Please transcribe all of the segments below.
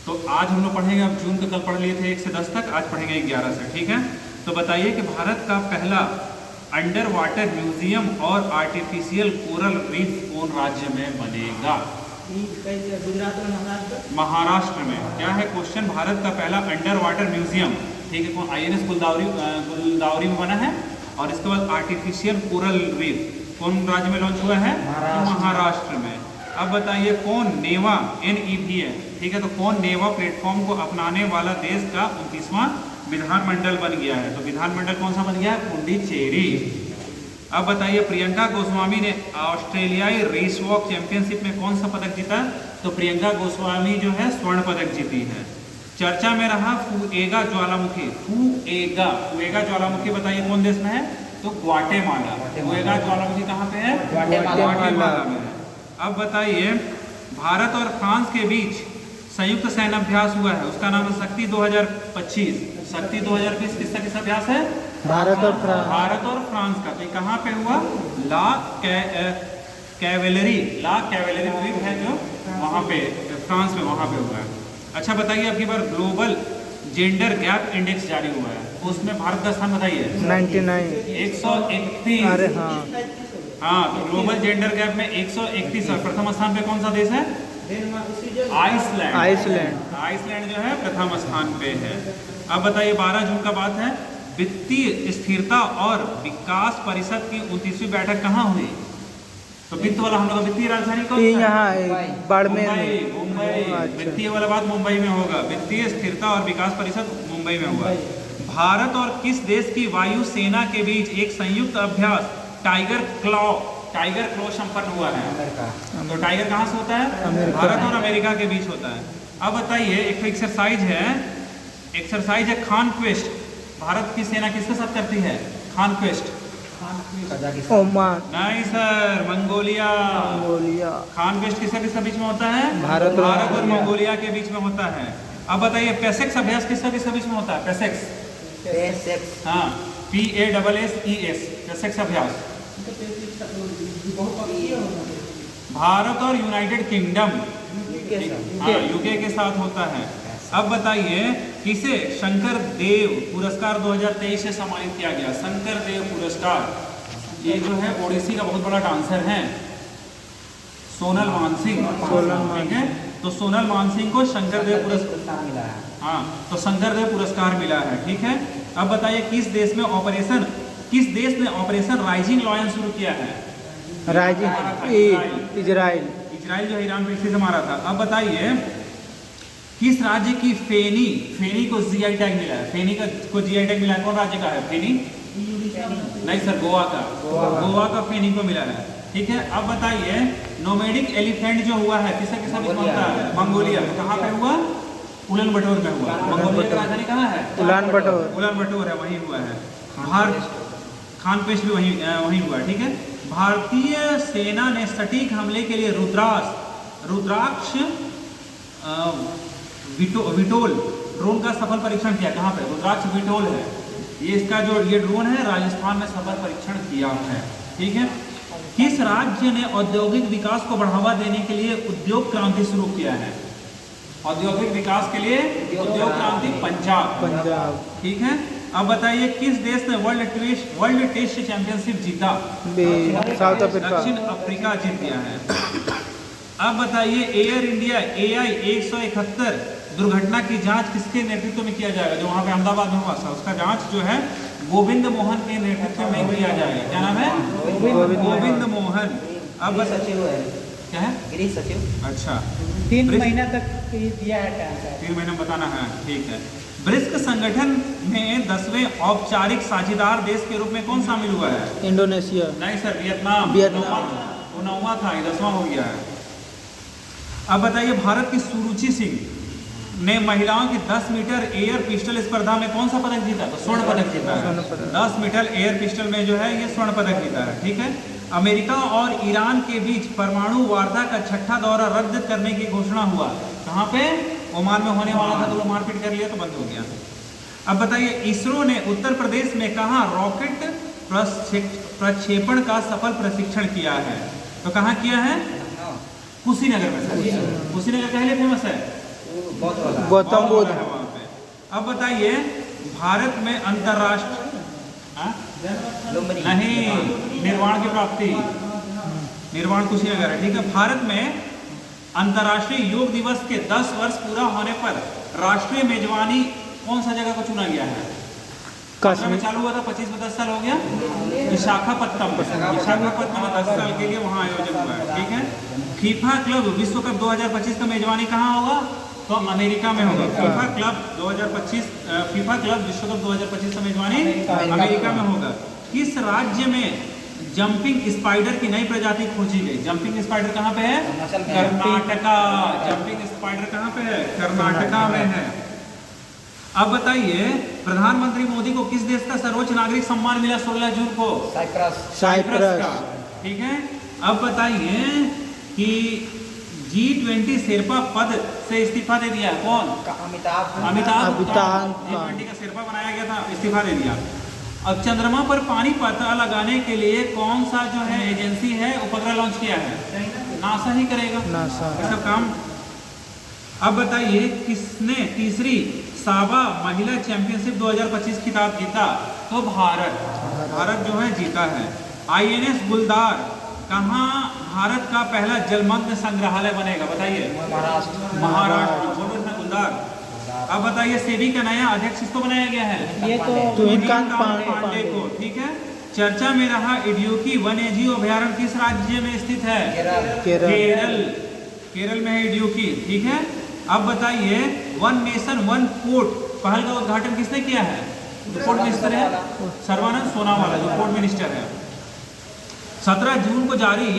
तो आज हम लोग पढ़ेंगे, अब जून तो कल पढ़ लिए थे 1 से 10 तक, आज पढ़ेंगे 11 से, ठीक है। तो बताइए कि भारत का पहला अंडर वाटर म्यूजियम और आर्टिफिशियल कोरल रीफ कौन राज्य में बनेगा? गुजरात और महाराष्ट्र में। क्या है क्वेश्चन? भारत का पहला अंडर वाटर म्यूजियम, ठीक है, कौन? INS गुलदावरी में बना है। और इसके बाद आर्टिफिशियल कोरल रीफ कौन राज्य में लॉन्च हुआ है? महाराष्ट्र में। अब बताइए कौन नेवा NEV है, ठीक है, तो कौन नेवा प्लेटफॉर्म को अपनाने वाला देश का 29वां विधानमंडल बन गया है? तो विधानमंडल कौन सा बन गया है? पुडुचेरी। अब बताइए प्रियंका गोस्वामी ने ऑस्ट्रेलियाई रेस वॉक चैंपियनशिप में कौन सा पदक जीता? तो प्रियंका गोस्वामी जो है स्वर्ण पदक जीती है। चर्चा में रहा फुएगा ज्वालामुखी। फुएगा ज्वालामुखी बताइए कौन देश में है? तो ग्वाटेमाला। फुएगा ज्वालामुखी कहाँ पे है? ग्वाटेमाला में है। अब बताइए भारत और फ्रांस के बीच संयुक्त सैन्य अभ्यास हुआ है, उसका नाम है शक्ति 2025। शक्ति 2020 किसका अभ्यास है? भारत और फ्रांस का। तो कहाँ पे हुआ? ला कैवेलरी द्वीप है जो वहाँ पे फ्रांस में, वहाँ पे हुआ है। अच्छा बताइए अब की बार ग्लोबल जेंडर गैप इंडेक्स जारी हुआ है, उसमें भारत का स्थान बताइए। 99 131। अरे हाँ, तो ग्लोबल जेंडर गैप में 131 प्रथम स्थान पे कौन सा देश है? आइसलैंड जो है प्रथम स्थान पे है। अब बताइए 12 जून का बात है, वित्तीय स्थिरता और विकास परिषद की 29वीं बैठक कहाँ हुई? तो वित्त वाला हम लोग वित्तीय राजधानी कौन सा है? यहाँ बाड़मेर में। मुंबई। वित्तीय वाला बात मुंबई में होगा। वित्तीय स्थिरता और विकास परिषद मुंबई में हुआ। भारत और किस देश की वायु सेना के बीच एक संयुक्त अभ्यास टाइगर क्लॉ संपन्न हुआ है? तो टाइगर कहाँ से होता है? भारत और अमेरिका के बीच होता है। अब बताइए एक एक्सरसाइज है कॉन्क्वेस्ट। भारत की सेना किसके साथ करती है? कॉन्क्वेस्ट। ओमान। नहीं सर, मंगोलिया। कॉन्क्वेस्ट किसका बीच में होता है? भारत और मंगोलिया के बीच में होता है। अब बताइए पेसेक्स अभ्यास किसका बीच में होता है? पेसेक्स। हाँ, PASSES पेसेक्स अभ्यास। भारत और यूनाइटेड किंगडम, UK के साथ होता है। अब बताइए किसे शंकर देव पुरस्कार 2023 से सम्मानित किया गया? शंकर देव पुरस्कार, ये जो है ओडिसी का बहुत बड़ा डांसर है सोनल मानसिंह, ठीक है। तो सोनल मानसिंह को शंकर देव पुरस्कार मिला है। हाँ, तो शंकर देव पुरस्कार मिला है, ठीक है। अब बताइए किस देश ने ऑपरेशन राइजिंग लॉयन शुरू किया है? इजराइल जो ईरान पे से मारा था। अब बताइए किस राज्य की फेनी को GI टैग मिला है? फेनी को GI टैग मिला है, कौन राज्य का है फेनी? नहीं सर, गोवा का फेनी को मिला है, ठीक है। अब बताइए नोमैडिक एलिफेंट जो हुआ है किसका बीच में होता है? मंगोलिया। तो कहाँ पे हुआ? उलन बटोर में हुआ। मंगोलिया की राजधानी कहाँ है? उलान बटोर है, वहीं हुआ है। खानपेश भी वहीं हुआ है, ठीक है। भारतीय सेना ने सटीक हमले के लिए रुद्राक्ष विटोल ड्रोन का सफल परीक्षण किया। कहाँ पे? रुद्राक्ष विटोल है, ये ड्रोन है, राजस्थान में सफल परीक्षण किया है, ठीक है। किस राज्य ने औद्योगिक विकास को बढ़ावा देने के लिए उद्योग क्रांति शुरू किया है? औद्योगिक विकास के लिए उद्योग क्रांति? पंजाब, ठीक है। अब बताइए किस देश ने वर्ल्ड टेस्ट चैंपियनशिप जीता? दक्षिण अफ्रीका जीत गया है। अब बताइए एयर इंडिया AI 171 दुर्घटना की जांच किसके नेतृत्व में किया जाएगा? जो वहाँ पे अहमदाबाद में हुआ था, उसका जांच जो है गोविंद मोहन के नेतृत्व में किया जाएगा। क्या नाम है? गोविंद मोहन। अब सचिव है, क्या है? गृह सचिव। अच्छा, 3 महीना तक दिया है, 3 महीना बताना है, ठीक है। ब्रिक्स संगठन में 10वें औपचारिक साझेदार देश के रूप में कौन शामिल हुआ है? इंडोनेशिया। नहीं सर, वियतनाम। वो 9वां था, 10वां हो गया है। अब बताइए भारत की सुरुचि सिंह ने महिलाओं की 10 मीटर एयर पिस्टल स्पर्धा में कौन सा पदक जीता? तो स्वर्ण पदक जीता है। 10 मीटर एयर पिस्टल में जो है ये स्वर्ण पदक जीता है, ठीक है। अमेरिका और ईरान के बीच परमाणु वार्ता का 6ठा दौरा रद्द करने की घोषणा हुआ। कहाँ पे? ओमान में होने वाला था, तो लोग मारपीट कर लिया तो बंद हो गया। अब बताइए इसरो ने उत्तर प्रदेश में कहाँ रॉकेट प्रक्षेपण का सफल प्रशिक्षण किया है? तो कहाँ किया है? कुशीनगर में। कुशीनगर पहले फेमस है, गौतम बुद्ध। है वहाँ पे। अब बताइए भारत में अंतरराष्ट्रीय नहीं, निर्वाण की प्राप्ति, निर्वाण कुशीनगर है, ठीक है। भारत में अंतरराष्ट्रीय योग दिवस के 10 वर्ष पूरा होने पर राष्ट्रीय मेजबानी कौन सा जगह को चुना गया है? में चालू हुआ था 25 में 10 साल हो गया, विशाखापट्टनम में 10 साल के लिए वहाँ आयोजन हुआ है, ठीक है। फीफा क्लब विश्व कप 2025 का मेजबानी कहाँ होगा? तो अमेरिका में होगा। फीफा क्लब 2025 फीफा क्लब विश्व कप 2025 का मेजबानी अमेरिका में होगा। किस राज्य में जंपिंग स्पाइडर की नई प्रजाति खोजी गई? जंपिंग स्पाइडर कहाँ पे है? कर्नाटका। जंपिंग स्पाइडर कहाँ पे है? कर्नाटका में है। अब बताइए प्रधानमंत्री मोदी को किस देश का सर्वोच्च नागरिक सम्मान मिला 16 जून को? साइप्रस का, ठीक है। अब बताइए कि G20 शेरपा पद से इस्तीफा दे दिया कौन? अमिताभ G20 का शेरपा बनाया गया था, इस्तीफा दे दिया। अब चंद्रमा पर पानी पता लगाने के लिए कौन सा जो है एजेंसी है उपग्रह लॉन्च किया है? नासा ही करेगा ये सब काम। अब बताइए किसने तीसरी साबा महिला चैंपियनशिप 2025 खिताब जीता? तो भारत जो है जीता है। INS गुलदार कहाँ भारत का पहला जलमग्न संग्रहालय बनेगा? बताइए। महाराष्ट्र। बोलो ना गुलदार। अब बताइए सेबी का नया अध्यक्ष किसको बनाया गया है? ये तो तुहिनकांत पांडे को, ठीक है। चर्चा में रहा इडियोकी वन्यजीव अभयारण्य किस राज्य में स्थित है? केरल में है इडियोकी, ठीक है। अब बताइए वन नेशन वन पोर्ट पहल का उद्घाटन किसने किया है? पोर्ट मिनिस्टर है सर्बानंद सोनोवाल, जो पोर्ट मिनिस्टर है। 17 जून को जारी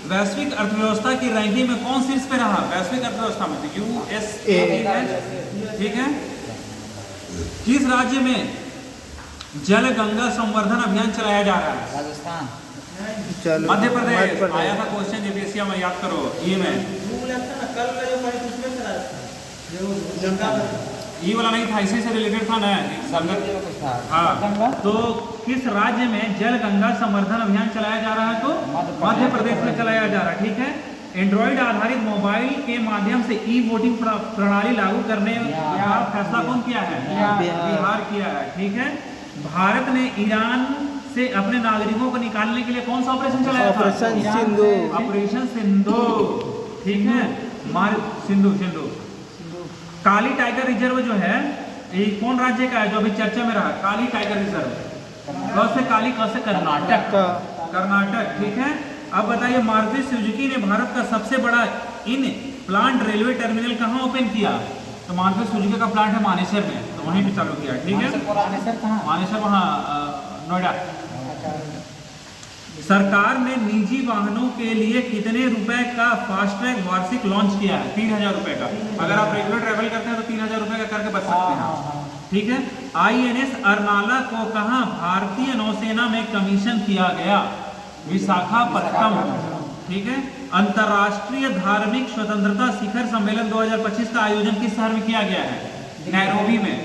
वैश्विक अर्थव्यवस्था की रैंकिंग में कौन शीर्ष पे रहा? वैश्विक अर्थव्यवस्था में USA, ठीक है। किस राज्य में जल गंगा संवर्धन अभियान चलाया जा रहा है? राजस्थान। मध्य प्रदेश। आया था क्वेश्चन यूपीएससी में, याद करो। ये वाला नहीं था, इसी से रिलेटेड था ना संगत। हाँ, तो किस राज्य में जल गंगा संवर्धन अभियान चलाया जा रहा है? तो मध्य प्रदेश में चलाया जा रहा है, ठीक है। एंड्रॉइड आधारित मोबाइल के माध्यम से ई-वोटिंग प्रणाली लागू करने का फैसला कौन किया है? बिहार किया है, ठीक है। भारत ने ईरान से अपने नागरिकों को निकालने के लिए कौन सा ऑपरेशन चलाया था? ऑपरेशन सिंधु, ठीक है। सिंधु। काली टाइगर रिजर्व जो है ये कौन राज्य का है जो अभी चर्चा में रहा? काली टाइगर रिजर्व। कौन से काली, कौन से? कर्नाटक, ठीक है। अब बताइए मारुति सुजुकी ने भारत का सबसे बड़ा इन प्लांट रेलवे टर्मिनल कहाँ ओपन किया? तो मारुति सुजुकी का प्लांट है मानेसर में, तो वहीं पे चालू किया, ठीक है। मानेसर वहाँ नोएडा। सरकार ने निजी वाहनों के लिए कितने रुपए का फास्टैग वार्षिक लॉन्च किया है? 3000 रुपए का। अगर आप रेगुलर ट्रैवल करते हैं तो 3000 रुपए का करके बच सकते हैं, ठीक है। INS अरनाला को कहाँ भारतीय नौसेना में कमीशन किया गया? विशाखापट्टनम, ठीक है। अंतर्राष्ट्रीय धार्मिक स्वतंत्रता शिखर सम्मेलन 2025 का आयोजन किस शहर में किया गया है? नैरोबी में।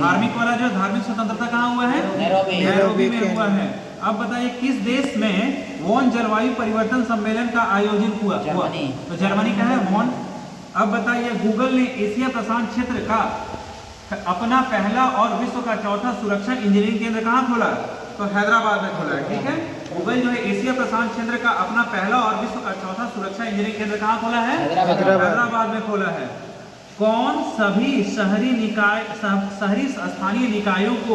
धार्मिक वाला जो धार्मिक स्वतंत्रता कहाँ हुआ है? नैरोबी में हुआ है। अब बताइए किस देश में वॉन जलवायु परिवर्तन सम्मेलन का आयोजन हुआ? तो जर्मनी का है वॉन। अब बताइए गूगल ने एशिया प्रशांत क्षेत्र का अपना पहला और विश्व का चौथा सुरक्षा इंजीनियरिंग केंद्र कहाँ खोला? तो हैदराबाद में खोला है, ठीक है। गूगल जो है एशिया प्रशांत क्षेत्र का अपना पहला और विश्व का चौथा सुरक्षा इंजीनियरिंग केंद्र कहाँ खोला है? हैदराबाद में खोला है। कौन सभी शहरी स्थानीय निकायों को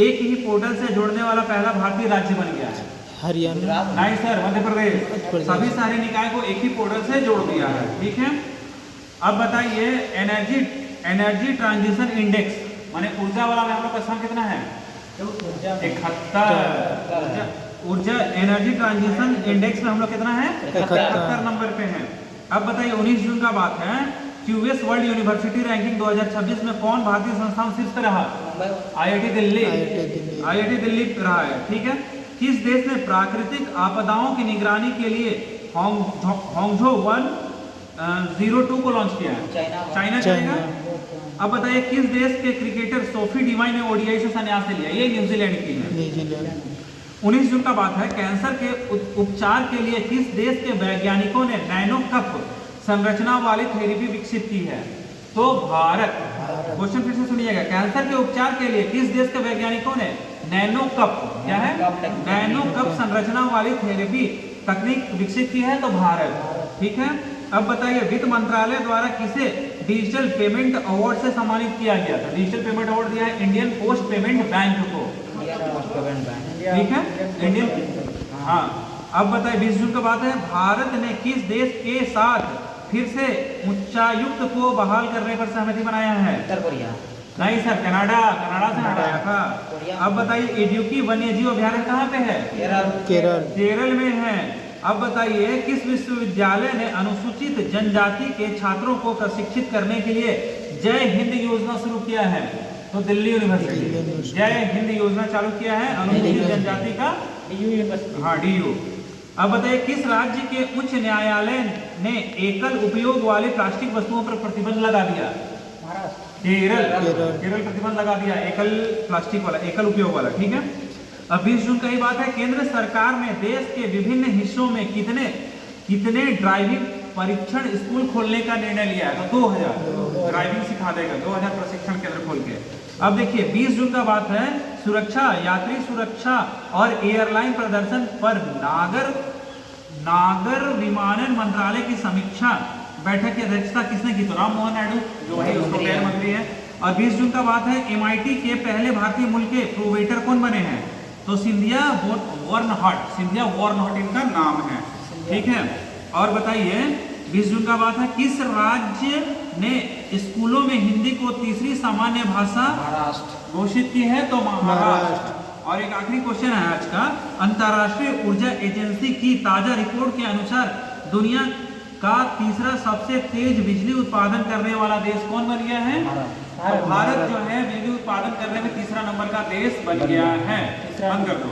एक ही पोर्टल से जोड़ने वाला पहला भारतीय राज्य बन गया है? हरियाणा। नहीं सर, मध्य प्रदेश। सभी शहरी निकाय को एक ही पोर्टल से जोड़ दिया है, ठीक है। अब बताइए एनर्जी ट्रांजिशन इंडेक्स माने ऊर्जा वाला में हम लोग का स्थान कितना है? 71। ऊर्जा एनर्जी ट्रांजिशन इंडेक्स में हम लोग कितना है? 71 नंबर पे है। अब बताइए 19 जून का बात है, QS वर्ल्ड यूनिवर्सिटी रैंकिंग 2026 में कौन भारतीय संस्थान शीर्ष पे रहा? IIT दिल्ली रहा है, ठीक है। किस देश ने प्राकृतिक आपदाओं की निगरानी के लिए होंगझो 102 को लॉन्च किया है? चाइना चलेगा। अब बताइए किस देश के क्रिकेटर सोफी डिवाइन ने ODI से संन्यास ले लिया? ये न्यूजीलैंड की है। 19 जून का बात है, कैंसर के उपचार के लिए किस देश के वैज्ञानिकों ने नैनो कप संरचना वाली थेरेपी विकसित की है? तो भारत। क्वेश्चन फिर से सुनिएगा, कैंसर के उपचार के लिए किस देश के वैज्ञानिकों ने नैनो कप, क्या है, नैनो कप संरचना वाली थेरेपी तकनीक विकसित की है? तो भारत। ठीक है, अब बताइए वित्त मंत्रालय द्वारा किसे डिजिटल पेमेंट अवार्ड से सम्मानित किया गया था? डिजिटल पेमेंट अवार्ड दिया है इंडियन पोस्ट पेमेंट बैंक को। ठीक है, इंडियन, हाँ। अब बताइए 20 जून का बात है, भारत ने किस देश के साथ फिर से उच्चायुक्त को बहाल करने पर सहमति बनाया है? उत्तर कोरिया। नहीं सर, कनाडा से हटाया था। अब बताइए इडुक्की वन्यजीव अभयारण्य कहाँ पे है? केरल में है। अब बताइए किस विश्वविद्यालय ने अनुसूचित जनजाति के छात्रों को प्रशिक्षित करने के लिए जय हिंद योजना शुरू किया है? तो दिल्ली यूनिवर्सिटी जय हिंद योजना चालू किया है अनुसूचित जनजाति का, DU यूनिवर्सिटी। हाँ, DU। अब बताइए किस राज्य के उच्च न्यायालय ने एकल उपयोग वाली प्लास्टिक वस्तुओं पर प्रतिबंध लगा दिया? केरल प्रतिबंध लगा दिया एकल प्लास्टिक वाला, एकल उपयोग वाला। ठीक है, अब 20 जून का ही बात है, केंद्र सरकार ने देश के विभिन्न हिस्सों में कितने ड्राइविंग परीक्षण स्कूल खोलने का निर्णय लिया है? तो 2000 ड्राइविंग सिखा देगा, 2000 प्रशिक्षण केंद्र खोल के। अब देखिए 20 जून का बात है, सुरक्षा, यात्री सुरक्षा और एयरलाइन प्रदर्शन पर नागर विमानन मंत्रालय की समीक्षा बैठक की अध्यक्षता किसने की? तो राम मोहन नायडू, जो वही उसको रेल मंत्री है। और 20 जून का बात है, MIT के पहले भारतीय मूल के प्रोवेटर कौन बने हैं? तो सिंधिया वॉर्नहट इनका नाम है। ठीक है, और बताइए 20 जून का बात है, किस राज्य ने स्कूलों में हिंदी को तीसरी सामान्य भाषा घोषित की है? तो महाराष्ट्र। और एक आखिरी क्वेश्चन है आज का, अंतर्राष्ट्रीय ऊर्जा एजेंसी की ताजा रिपोर्ट के अनुसार दुनिया का तीसरा सबसे तेज बिजली उत्पादन करने वाला देश कौन बन गया है? भारत जो है बिजली उत्पादन करने में तीसरा नंबर का देश बन गया है। बंद कर दो।